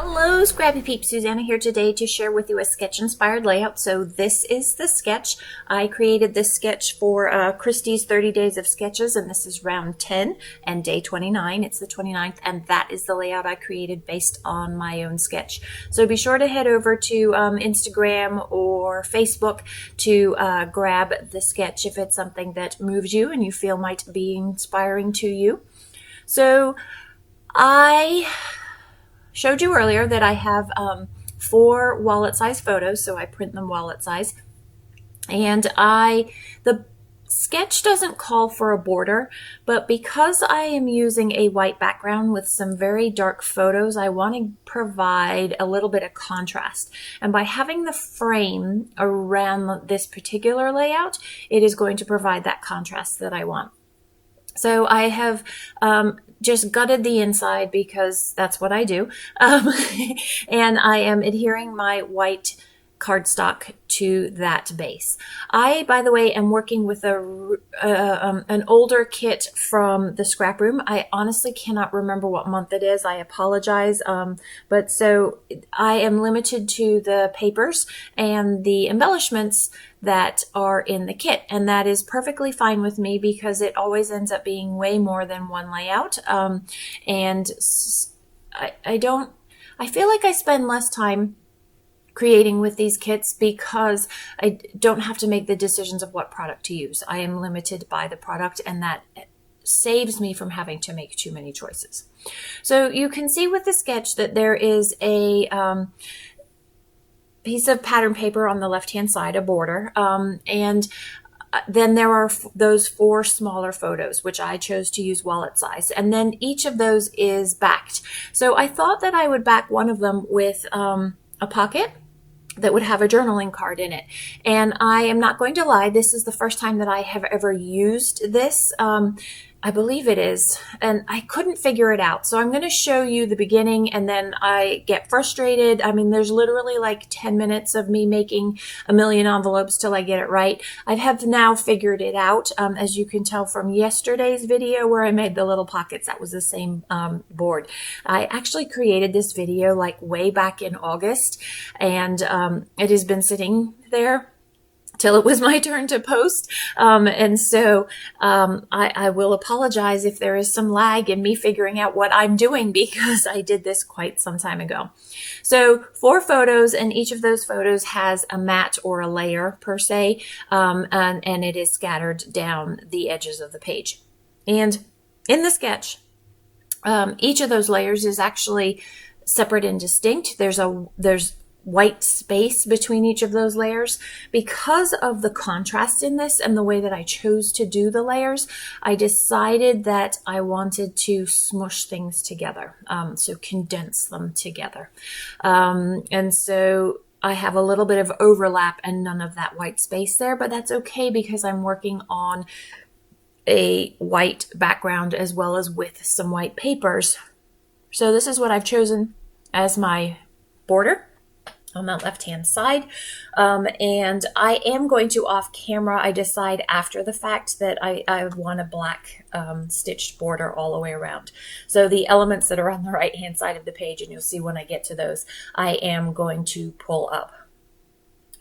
Hello, Scrappy Peeps. Suzanna here today to share with you a sketch-inspired layout. So this is the sketch. I created this sketch for Christie's 30 Days of Sketches, and this is round 10 and day 29. It's the 29th, and that is the layout I created based on my own sketch. So be sure to head over to Instagram or Facebook to grab the sketch if it's something that moves you and you feel might be inspiring to you. So I showed you earlier that I have 4 wallet size photos, so I print them wallet size. And the sketch doesn't call for a border, but because I am using a white background with some very dark photos, I want to provide a little bit of contrast. And by having the frame around this particular layout, it is going to provide that contrast that I want. So I have just gutted the inside because that's what I do. And I am adhering my white cardstock to that base. I, by the way, am working with an older kit from the scrap room. I honestly cannot remember what month it is. I apologize. But so I am limited to the papers and the embellishments that are in the kit. And that is perfectly fine with me because it always ends up being way more than one layout. And I feel like I spend less time creating with these kits because I don't have to make the decisions of what product to use. I am limited by the product, and that saves me from having to make too many choices. So you can see with the sketch that there is a piece of pattern paper on the left-hand side, a border, and then there are those 4 smaller photos, which I chose to use wallet size. And then each of those is backed. So I thought that I would back one of them with a pocket that would have a journaling card in it. And I am not going to lie, this is the first time that I have ever used this. I believe it is, and I couldn't figure it out. So I'm going to show you the beginning, and then I get frustrated. I mean, there's literally like 10 minutes of me making a million envelopes till I get it right. I have now figured it out. As you can tell from yesterday's video where I made the little pockets, that was the same board. I actually created this video like way back in August, and it has been sitting there till it was my turn to post. And so I will apologize if there is some lag in me figuring out what I'm doing because I did this quite some time ago. So 4 photos, and each of those photos has a mat or a layer per se, and it is scattered down the edges of the page. And in the sketch, each of those layers is actually separate and distinct. There's white space between each of those layers. Because of the contrast in this and the way that I chose to do the layers, I decided that I wanted to smush things together, so condense them together. And so I have a little bit of overlap and none of that white space there, but that's okay because I'm working on a white background as well as with some white papers. So this is what I've chosen as my border on that left-hand side. And I am going to off camera, I decide after the fact that I want a black stitched border all the way around. So the elements that are on the right-hand side of the page, and you'll see when I get to those, I am going to pull up.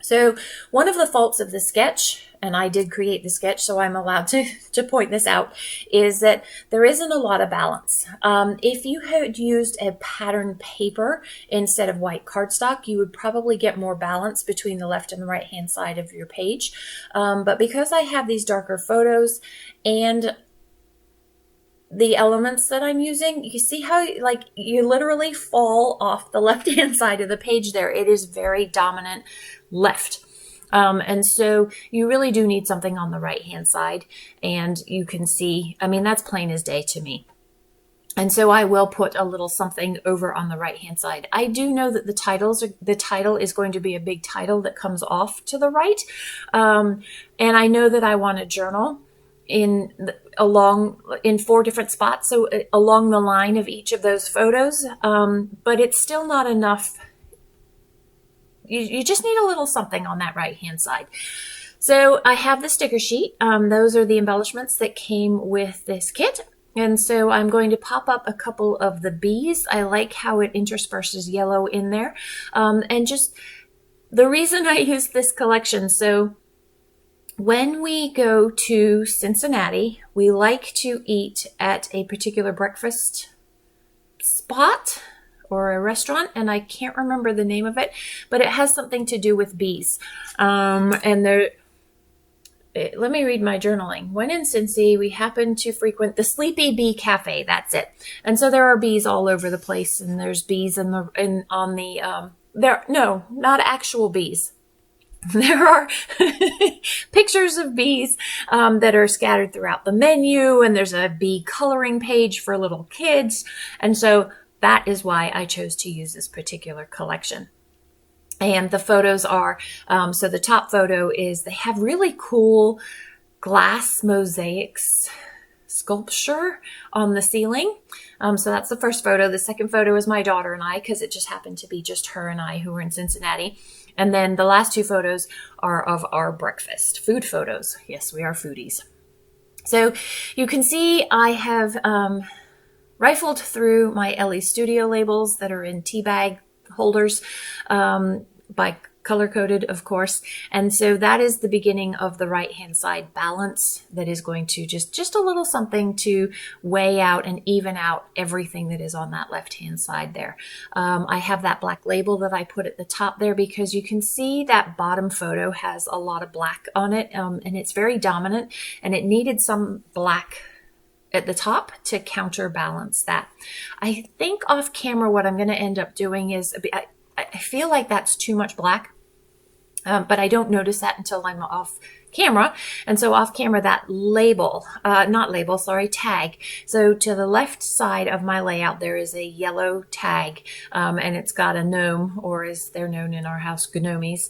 So one of the faults of the sketch, and I did create the sketch, so I'm allowed to point this out, is that there isn't a lot of balance. If you had used a pattern paper instead of white cardstock, you would probably get more balance between the left and the right hand side of your page. But because I have these darker photos and the elements that I'm using, you see how like you literally fall off the left hand side of the page there. It is very dominant left. And so you really do need something on the right hand side, and you can see, I mean, that's plain as day to me. And so I will put a little something over on the right hand side. I do know that the title is going to be a big title that comes off to the right. And I know that I want a journal in 4 different spots, so along the line of each of those photos, but it's still not enough. You just need a little something on that right hand side. So I have the sticker sheet. Those are the embellishments that came with this kit. And so I'm going to pop up a couple of the bees. I like how it intersperses yellow in there. And just the reason I use this collection, so when we go to Cincinnati, we like to eat at a particular breakfast spot or a restaurant, and I can't remember the name of it, but it has something to do with bees. And there, let me read my journaling. When in Cincy, we happened to frequent the Sleepy Bee Cafe. That's it. And so there are bees all over the place, and there's bees on the there. No, not actual bees. There are pictures of bees that are scattered throughout the menu, and there's a bee coloring page for little kids. And so that is why I chose to use this particular collection. And the photos are, so the top photo is, they have really cool glass mosaics sculpture on the ceiling. So that's the first photo. The second photo is my daughter and I, because it just happened to be just her and I who were in Cincinnati. And then the last two photos are of our breakfast, food photos. Yes, we are foodies. So you can see I have rifled through my Ellie Studio labels that are in tea bag holders by color coded, of course. And so that is the beginning of the right hand side balance that is going to just a little something to weigh out and even out everything that is on that left hand side there. I have that black label that I put at the top there because you can see that bottom photo has a lot of black on it, and it's very dominant, and it needed some black at the top to counterbalance that. I think off camera what I'm going to end up doing is, I feel like that's too much black, but I don't notice that until I'm off camera. And so off camera, that label, tag. So to the left side of my layout, there is a yellow tag, and it's got a gnome, or as they're known in our house, gnomies,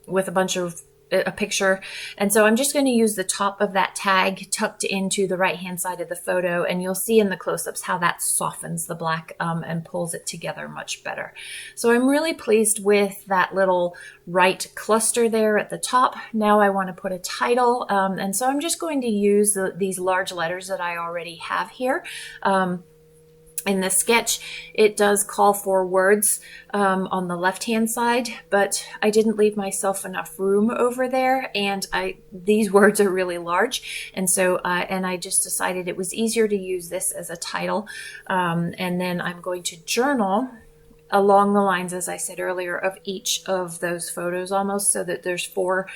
with a picture. And so I'm just going to use the top of that tag tucked into the right hand side of the photo, and you'll see in the close-ups how that softens the black and pulls it together much better. So I'm really pleased with that little right cluster there at the top. Now I want to put a title, and so I'm just going to use these large letters that I already have here. In the sketch, it does call for words on the left-hand side, but I didn't leave myself enough room over there, and these words are really large, and so and I just decided it was easier to use this as a title, and then I'm going to journal along the lines, as I said earlier, of each of those photos almost, so that there's 4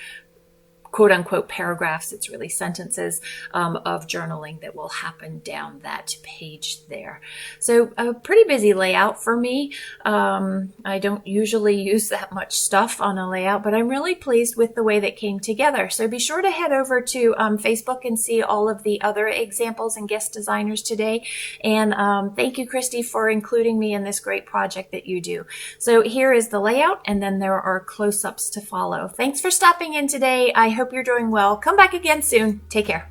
quote-unquote paragraphs, it's really sentences, of journaling that will happen down that page there. So a pretty busy layout for me. I don't usually use that much stuff on a layout, but I'm really pleased with the way that came together. So be sure to head over to Facebook and see all of the other examples and guest designers today. And thank you, Christy, for including me in this great project that you do. So here is the layout, and then there are close-ups to follow. Thanks for stopping in today. I hope you're doing well. Come back again soon. Take care.